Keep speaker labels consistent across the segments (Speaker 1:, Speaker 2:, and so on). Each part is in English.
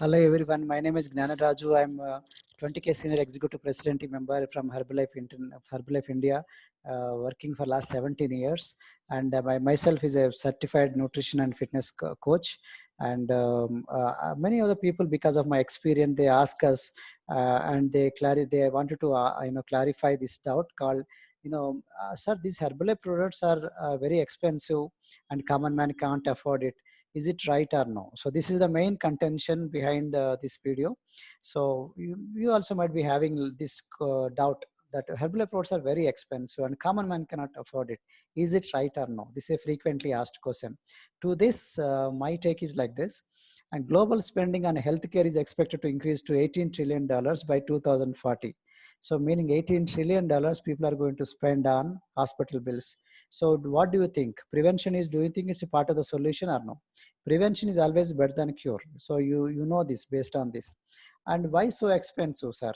Speaker 1: Hello everyone, my name is Gnana Raju. I'm 20K Senior Executive President member from Herbalife India, working for last 17 years. And myself is a certified nutrition and fitness coach. And many other people, because of my experience, they ask us and they wanted to clarify this doubt called, sir, these Herbalife products are very expensive and common man can't afford it. Is it right or no? So this is the main contention behind this video. So you also might be having this doubt that Herbalife products are very expensive and common man cannot afford it. Is it right or no? This is a frequently asked question. To this, my take is like this. And global spending on healthcare is expected to increase to $18 trillion by 2040. So meaning $18 trillion people are going to spend on hospital bills. So what do you think? Prevention is, do you think it's a part of the solution or no? Prevention is always better than cure. So you know this based on this. And why so expensive, sir?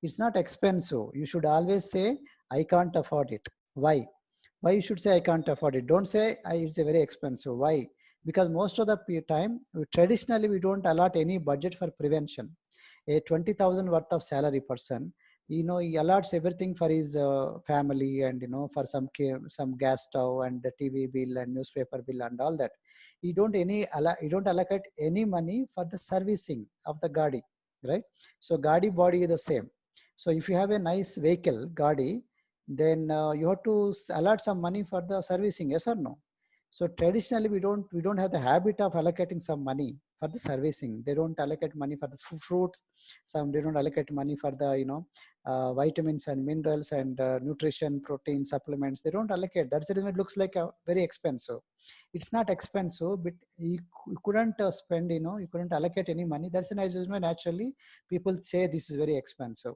Speaker 1: It's not expensive. You should always say, I can't afford it. Why? Why you should say I can't afford it? Don't say it's a very expensive. Why? Because most of the time, traditionally, we don't allot any budget for prevention. A 20,000 worth of salary person, he allots everything for his family and, for some gas stove and the TV bill and newspaper bill and all that. You don't allocate any money for the servicing of the Gadi, right? So Gadi body is the same. So if you have a nice vehicle, Gadi, then you have to allot some money for the servicing, yes or no? So traditionally, we don't have the habit of allocating some money for the servicing. They don't allocate money for the fruits. They don't allocate money for the vitamins and minerals and nutrition, protein supplements. They don't allocate. That's the reason it looks like very expensive. It's not expensive, but you couldn't spend. You couldn't allocate any money. That's the reason naturally people say this is very expensive.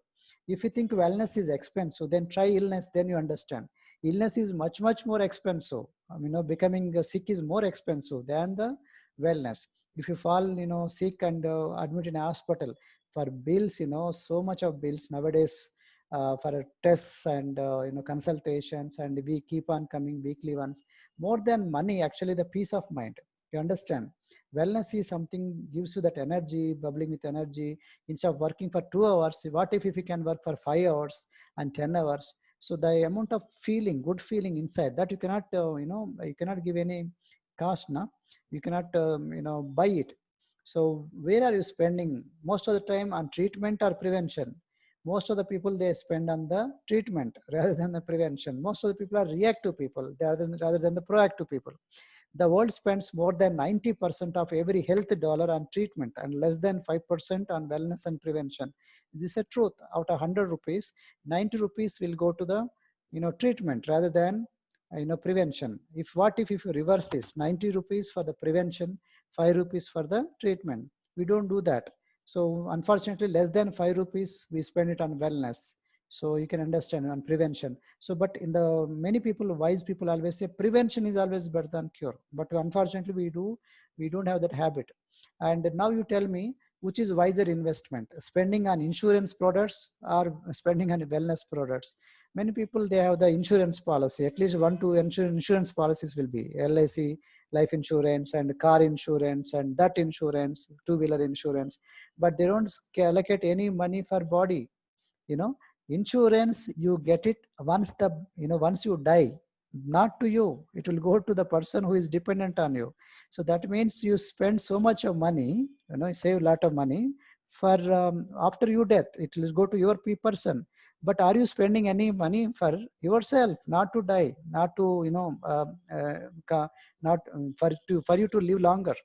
Speaker 1: If you think wellness is expensive, then try illness. Then you understand. Illness is much more expensive. Becoming sick is more expensive than the wellness. If you fall sick and admit in a hospital for bills, so much of bills nowadays, for tests and consultations, and we keep on coming weekly ones. More than money, actually the peace of mind. You understand? Wellness is something gives you that energy, bubbling with energy. Instead of working for 2 hours, what if you can work for 5 hours and 10 hours? So the amount of feeling, good feeling inside, that you cannot you cannot give any cost. No, you cannot buy it. So where are you spending most of the time, on treatment or prevention? Most of the people, they spend on the treatment rather than the prevention. Most of the people are reactive people rather than the proactive people. The world spends more than 90% of every health dollar on treatment and less than 5% on wellness and prevention. This is a truth. Out of 100 rupees, 90 rupees will go to the treatment rather than prevention. If you reverse this, 90 rupees for the prevention, 5 rupees for the treatment. We don't do that. So unfortunately, less than 5 rupees we spend it on wellness. So you can understand on prevention. So, but in the many people, wise people always say prevention is always better than cure. But unfortunately, we don't have that habit. And now you tell me, which is wiser investment, spending on insurance products or spending on wellness products? Many people, they have the insurance policy. At least 1 2 insurance policies will be LIC, life insurance, and car insurance, and that insurance, two-wheeler insurance. But they don't allocate any money for body. you know Insurance, you get it once you die, not to you. It will go to the person who is dependent on you. So that means you spend so much of money, save a lot of money for after your death. It will go to your person. But are you spending any money for yourself, not to die, not to not for you to live longer?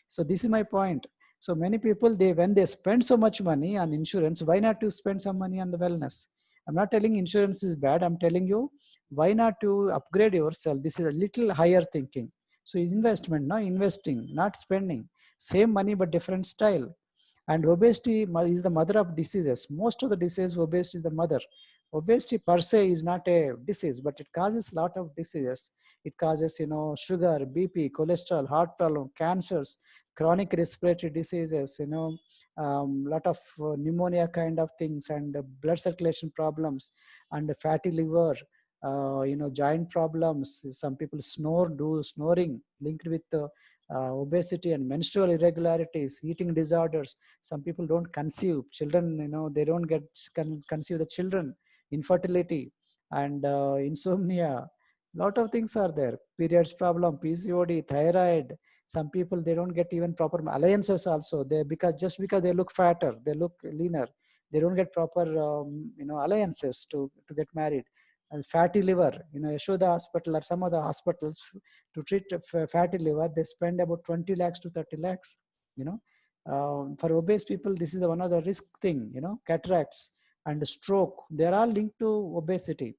Speaker 1: So this is my point. So many people, when they spend so much money on insurance, why not to spend some money on the wellness? I'm not telling insurance is bad. I'm telling you, why not to upgrade yourself? This is a little higher thinking. So investment, no, investing, not spending. Same money, but different style. And obesity is the mother of diseases. Most of the diseases, obesity is the mother. Obesity per se is not a disease, but it causes a lot of diseases. It causes, sugar, BP, cholesterol, heart problem, cancers, chronic respiratory diseases, lot of pneumonia kind of things, and blood circulation problems, and fatty liver, joint problems. Some people snoring linked with obesity and menstrual irregularities, eating disorders. Some people don't conceive children, they don't get conceive the children, infertility and insomnia. Lot of things are there. Periods problem, PCOD, thyroid. Some people, they don't get even proper alliances also. They because they look fatter, they look leaner, they don't get proper alliances to get married. And fatty liver, Yashoda Hospital or some other hospitals, to treat fatty liver, they spend about 20 lakhs to 30 lakhs. For obese people, this is one of the risk thing. Cataracts and stroke, they are all linked to obesity.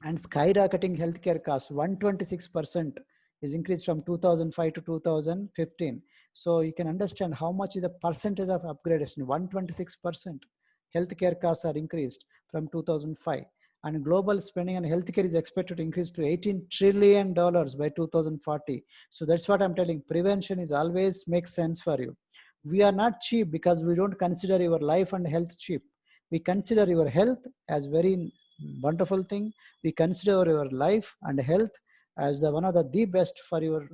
Speaker 1: And skyrocketing healthcare costs, 126% is increased from 2005 to 2015. So you can understand how much is the percentage of upgradation. 126% healthcare costs are increased from 2005. And global spending on healthcare is expected to increase to $18 trillion by 2040. So that's what I'm telling. Prevention is always makes sense for you. We are not cheap because we don't consider your life and health cheap. We consider your health as very wonderful thing. We consider your life and health as one of the best for your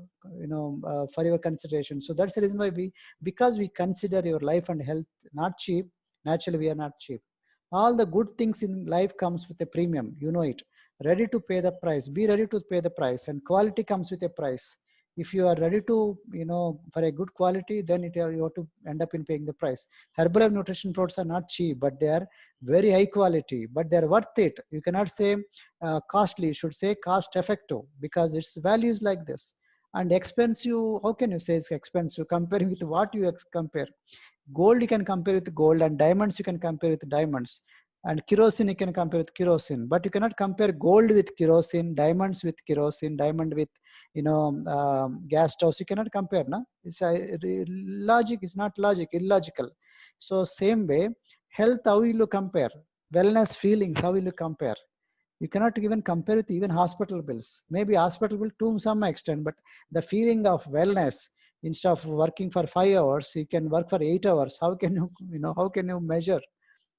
Speaker 1: for your consideration. So that's the reason why because we consider your life and health not cheap, naturally we are not cheap. All the good things in life comes with a premium, it. Ready to pay the price, be ready to pay the price, and quality comes with a price. If you are ready to, for a good quality, then you have to end up in paying the price. Herbalife nutrition products are not cheap, but they are very high quality, but they're worth it. You cannot say costly, you should say cost effective, because its value is like this. And expensive, how can you say it's expensive? Comparing with what you compare? Gold you can compare with gold, and diamonds you can compare with diamonds, and kerosene you can compare with kerosene, but you cannot compare gold with kerosene, diamonds with kerosene, diamond with gas stoves. You cannot compare, no? It's logic is not logic, illogical. So same way, health, how will you compare? Wellness, feelings, how will you compare? You cannot even compare with even hospital bills. Maybe hospital bill to some extent, but the feeling of wellness, instead of working for 5 hours, you can work for 8 hours. How can how can you measure?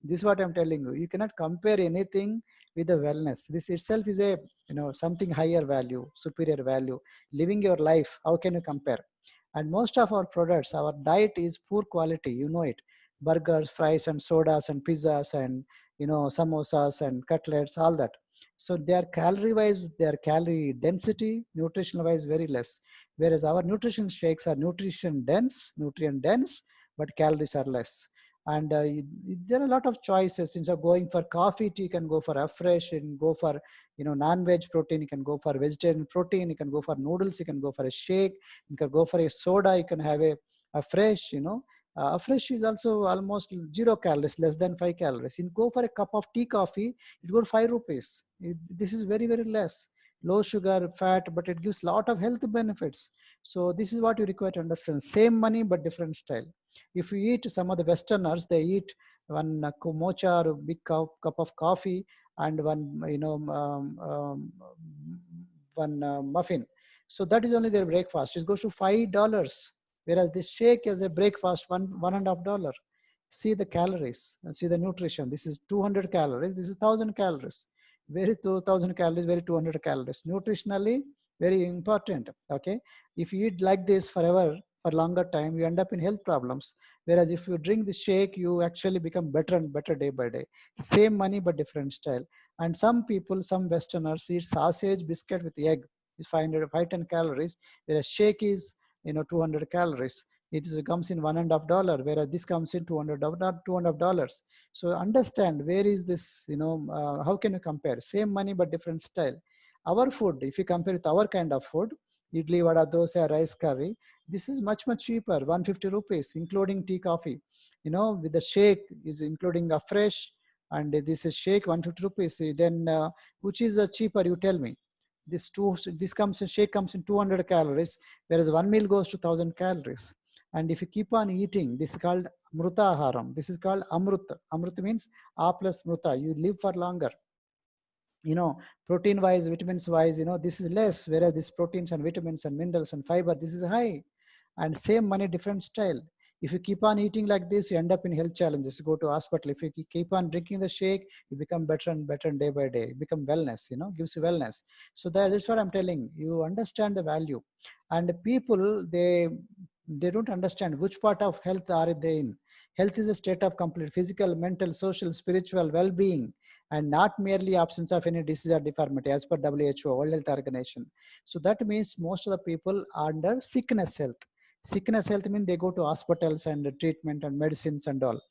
Speaker 1: This is what I'm telling you. You cannot compare anything with the wellness. This itself is a, something higher value, superior value. Living your life, how can you compare? And most of our products, our diet is poor quality, it. Burgers, fries, and sodas, and pizzas, and, samosas, and cutlets, all that. So they are calorie wise, their calorie density, nutritional wise, very less. Whereas our nutrition shakes are nutrient dense, but calories are less. And there are a lot of choices. Instead of going for coffee, tea, you can go for Afresh, and go for non-veg protein, you can go for vegetarian protein, you can go for noodles, you can go for a shake, you can go for a soda, you can have a fresh, fresh is also almost 0 calories, less than 5 calories. You go for a cup of tea, coffee, it goes 5 rupees. This is very, very less. Low sugar, fat, but it gives a lot of health benefits. So this is what you require to understand. Same money, but different style. If you eat, some of the Westerners, they eat one mocha or big cup of coffee, and one, one muffin. So that is only their breakfast. It goes to $5. Whereas this shake is a breakfast, $1.50. See the calories and see the nutrition. This is 200 calories. This is 1,000 calories. Very 2,000 calories, very 200 calories. Nutritionally, very important. Okay. If you eat like this forever, for longer time, you end up in health problems. Whereas if you drink the shake, you actually become better and better day by day. Same money, but different style. And some people, some Westerners eat sausage biscuit with egg. It's 510 calories. Whereas shake is, 200 calories. It comes in $1.50, whereas this comes in $200. So understand where is this, how can you compare? Same money, but different style. Our food, if you compare with our kind of food, idli, vada, dosa, rice curry, this is much, much cheaper, 150 rupees, including tea, coffee. With the shake is including a fresh, and this is shake 150 rupees. Then which is cheaper, you tell me? Shake comes in 200 calories, whereas one meal goes to 1,000 calories. And if you keep on eating, this is called Amruta Aharam. This is called Amrut. Amrut means A plus Mruta. You live for longer. Protein wise, vitamins wise, this is less, whereas this proteins and vitamins and minerals and fiber, this is high. And same money, different style. If you keep on eating like this, you end up in health challenges. You go to hospital. If you keep on drinking the shake, you become better and better day by day. You become wellness, gives you wellness. So that's what I'm telling. You understand the value. And people, they don't understand which part of health are they in. Health is a state of complete physical, mental, social, spiritual well-being, and not merely absence of any disease or deformity, as per WHO, World Health Organization. So that means most of the people are under sickness health. Sickness health means they go to hospitals and treatment and medicines and all.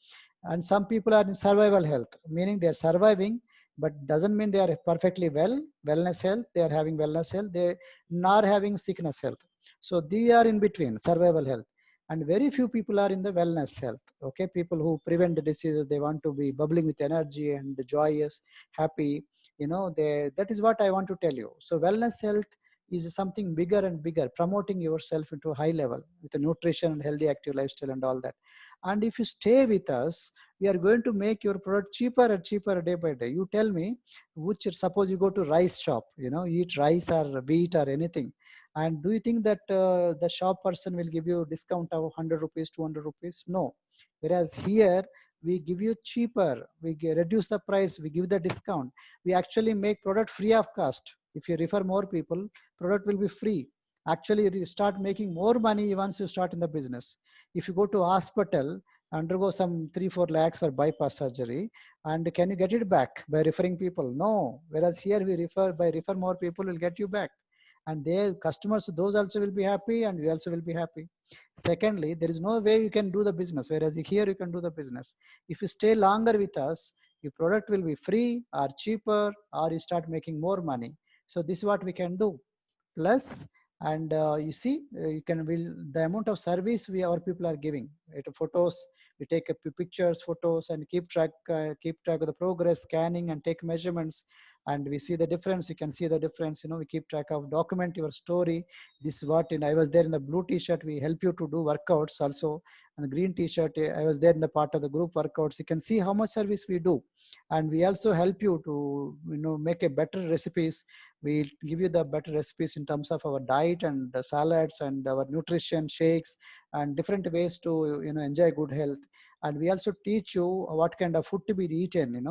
Speaker 1: And some people are in survival health, meaning they are surviving, but doesn't mean they are perfectly well. Wellness health, they are having wellness health, they not having sickness health. So they are in between survival health. And very few people are in the wellness health. Okay, people who prevent the diseases, they want to be bubbling with energy and joyous, happy. That is what I want to tell you. So wellness health is something bigger and bigger, promoting yourself into a high level with a nutrition and healthy active lifestyle and all that. And if you stay with us, we are going to make your product cheaper and cheaper day by day. You tell me, suppose you go to rice shop, eat rice or wheat or anything, and do you think that the shop person will give you a discount of 100 rupees, 200 rupees? No. Whereas here, we give you cheaper, we reduce the price, we give the discount. We actually make product free of cost. If you refer more people, product will be free. Actually, you start making more money once you start in the business. If you go to hospital, undergo some 3-4 lakhs for bypass surgery, and can you get it back by referring people? No. Whereas here we refer more people will get you back. And their customers, those also will be happy, and we also will be happy. Secondly, there is no way you can do the business, whereas here you can do the business. If you stay longer with us, your product will be free or cheaper, or you start making more money. So this is what we can do. Plus, and you see, you can will the amount of service our people are giving. Photos, we take pictures, photos, and keep track of the progress, scanning, and take measurements, and we see the difference. You can see the difference. We keep track of, document your story. This is what, I was there in the blue t-shirt, we help you to do workouts also, and the green t-shirt, I was there in the part of the group workouts. You can see how much service we do, and we also help you to make a better recipes. We give you the better recipes in terms of our diet and salads and our nutrition shakes and different ways to enjoy good health. And we also teach you what kind of food to be eaten,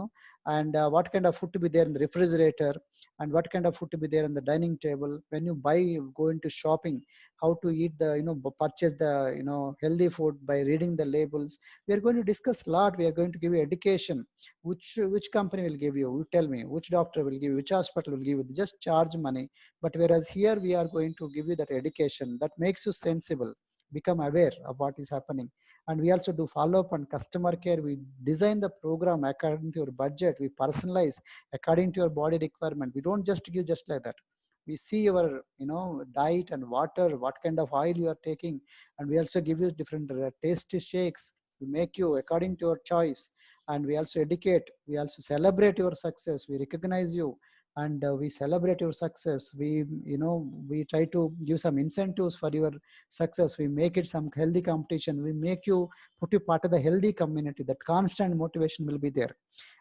Speaker 1: and what kind of food to be there in the refrigerator, and what kind of food to be there on the dining table. When you go into shopping, how to eat purchase the healthy food by reading the labels. We are going to discuss a lot. We are going to give you education. Which company will give you? You tell me. Which doctor will give you? Which hospital will give you? Just charge money. But whereas here we are going to give you that education that makes you sensible, become aware of what is happening. And we also do follow-up on customer care. We design the program according to your budget. We personalize according to your body requirement. We don't just give just like that. We see your diet and water, what kind of oil you are taking, and we also give you different tasty shakes. We make you according to your choice, and we also educate. We also celebrate your success. We recognize you, and we celebrate your success. We try to give some incentives for your success. We make it some healthy competition. We make you put you part of the healthy community. That constant motivation will be there.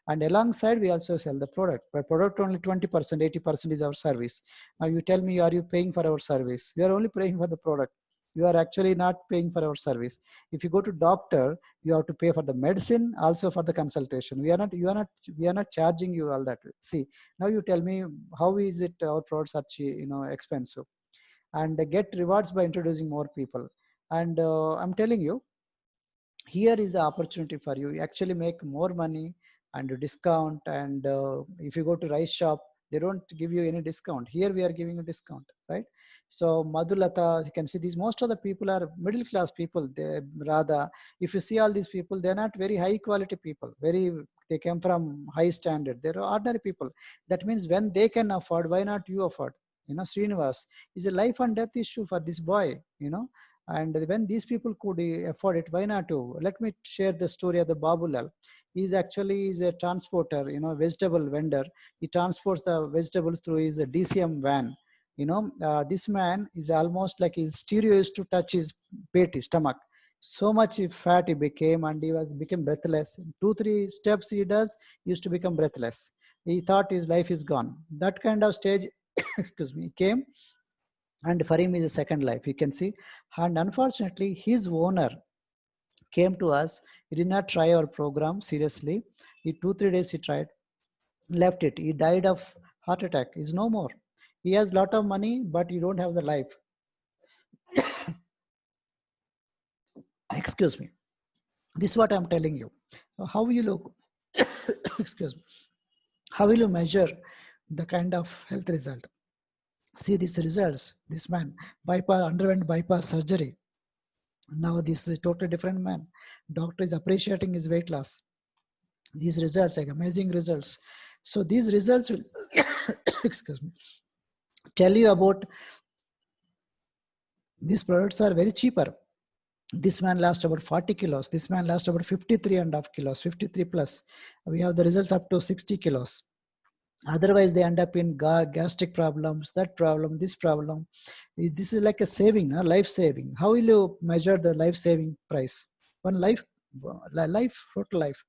Speaker 1: And alongside, we also sell the product. By product, only 20%, 80% is our service. Now you tell me, are you paying for our service? We are only paying for the product. You are actually not paying for our service. If you go to doctor, you have to pay for the medicine, also for the consultation. We are not charging you all that. See, now you tell me, how is it our products are expensive? And get rewards by introducing more people. And I'm telling you, here is the opportunity for you. You actually make more money and discount. And if you go to rice shop, they don't give you any discount. Here we are giving a discount, right? So Madhulata, you can see these, most of the people are middle class people. They rather, if you see all these people, they're not very high quality people. They came from high standard. They're ordinary people. That means when they can afford, why not you afford? Srinivas is a life and death issue for this boy. And when these people could afford it, why not you? Let me share the story of the Babulal. He's actually is a transporter, vegetable vendor. He transports the vegetables through his DCM van. This man is almost like his stereo used to touch his stomach. So much fat he became, and he became breathless. 2-3 steps he does, he used to become breathless. He thought his life is gone. That kind of stage, excuse me, came. And for him is a second life, you can see. And unfortunately, his owner, came to us. He did not try our program seriously. He 2-3 days he tried, left it. He died of heart attack. He's no more. He has lot of money, but you don't have the life. Excuse me. This is what I'm telling you. How will you look? Excuse me. How will you measure the kind of health result? See these results. This man underwent bypass surgery. Now this is a totally different man. Doctor is appreciating his weight loss. These results, like amazing results. So these results will, excuse me, tell you about these products are very cheaper. This man lost about 40 kilos. This man lost about 53.5 kilos, 53 plus. We have the results up to 60 kilos. Otherwise, they end up in gastric problems, that problem, this problem. This is like a saving, life saving. How will you measure the life saving price? One life, total life.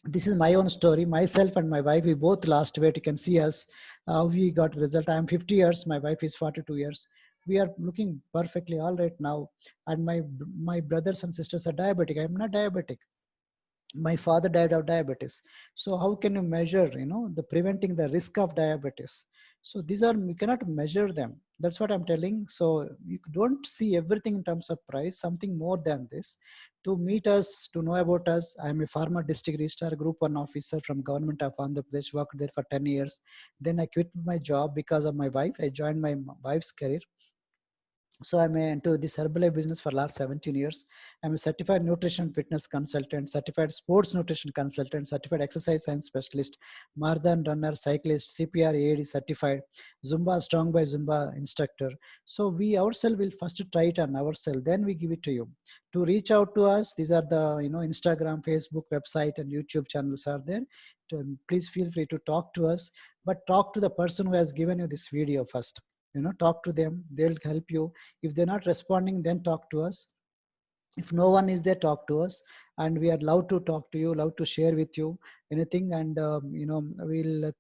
Speaker 1: This is my own story. Myself and my wife, we both lost weight. You can see us. We got result. I am 50 years. My wife is 42 years. We are looking perfectly all right now. And my brothers and sisters are diabetic. I am not diabetic. My father died of diabetes. So how can you measure, the preventing the risk of diabetes? So these are, we cannot measure them. That's what I'm telling. So you don't see everything in terms of price, something more than this. To meet us, to know about us, I'm a pharma district registrar, group 1 officer from government of Andhra Pradesh, worked there for 10 years. Then I quit my job because of my wife. I joined my wife's career. So I'm into this Herbalife business for last 17 years. I'm a certified nutrition fitness consultant, certified sports nutrition consultant, certified exercise science specialist, marathon runner, cyclist, CPR, AAD certified, Zumba, Strong by Zumba instructor. So we ourselves will first try it on ourselves, then we give it to you. To reach out to us, these are the Instagram, Facebook, website, and YouTube channels are there. Please feel free to talk to us, but talk to the person who has given you this video first. Talk to them, they'll help you. If they're not responding, then talk to us. If no one is there, talk to us, and we are allowed to talk to you, allowed to share with you anything. And we'll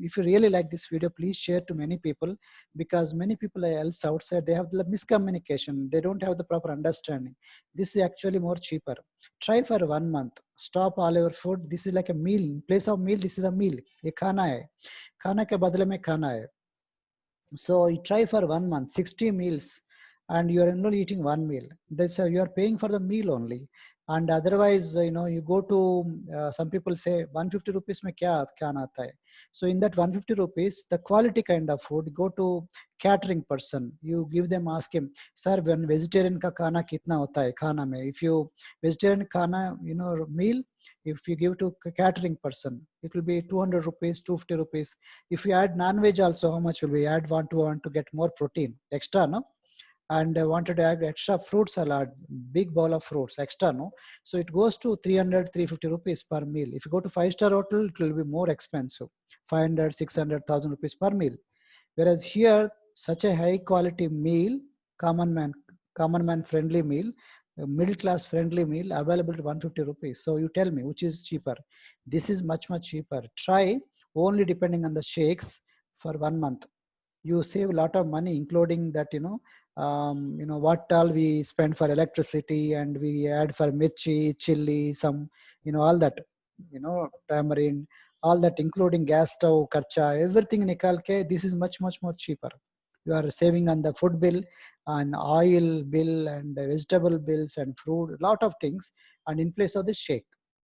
Speaker 1: if you really like this video, please share to many people, because many people else outside, they have the miscommunication, they don't have the proper understanding. This is actually more cheaper. Try for 1 month, stop all your food. This is like a meal. In place of meal, this is a meal. Ye khana hai, khana ke badle mein khana hai. So you try for 1 month, 60 meals, and you are only eating one meal. That's you are paying for the meal only. And otherwise, you go to, some people say 150 rupees mein kya aata hai. So in that 150 rupees, the quality kind of food, go to catering person, you give them, ask him, sir, when vegetarian ka khana kitna hota hai khana mein? If you vegetarian khana, meal, if you give to catering person, it will be 200 rupees, 250 rupees. If you add non-veg also, how much will we add? Want to get more protein extra, no? And I wanted to add extra fruit salad, big bowl of fruits extra, no? So it goes to 300, 350 rupees per meal. If you go to 5-star hotel, it will be more expensive, 500, 600, 1,000 rupees per meal. Whereas here, such a high quality meal, common man friendly meal, middle class friendly meal, available to 150 rupees. So you tell me which is cheaper. This is much cheaper. Try only depending on the shakes for 1 month. You save a lot of money, including that, what all we spend for electricity, and we add for mirchi, chili, some, all that, tamarind, all that, including gas stove, kharcha, everything nikal ke, this is much more cheaper. You are saving on the food bill, and oil bill, and vegetable bills, and fruit, a lot of things, and in place of this shake.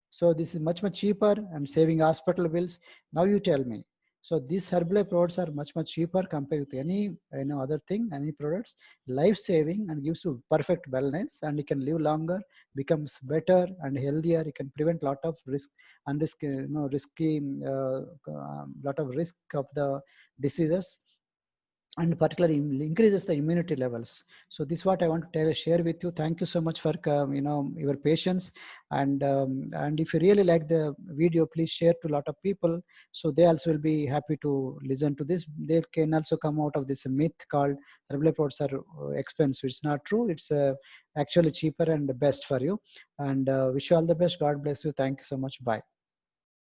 Speaker 1: So this is much cheaper, and saving hospital bills. Now you tell me. So these Herbalife products are much cheaper compared to any other thing, any products. Life saving, and gives you perfect wellness, and you can live longer, becomes better and healthier. You can prevent lot of risk and risky lot of risk of the diseases, and particularly increases the immunity levels. So this is what I want to share with you. Thank you so much for your patience, and if you really like the video, please share to a lot of people, so they also will be happy to listen to this. They can also come out of this myth called Herbalife products are expensive. It's not true. It's actually cheaper and best for you. And wish you all the best. God bless you. Thank you so much. Bye.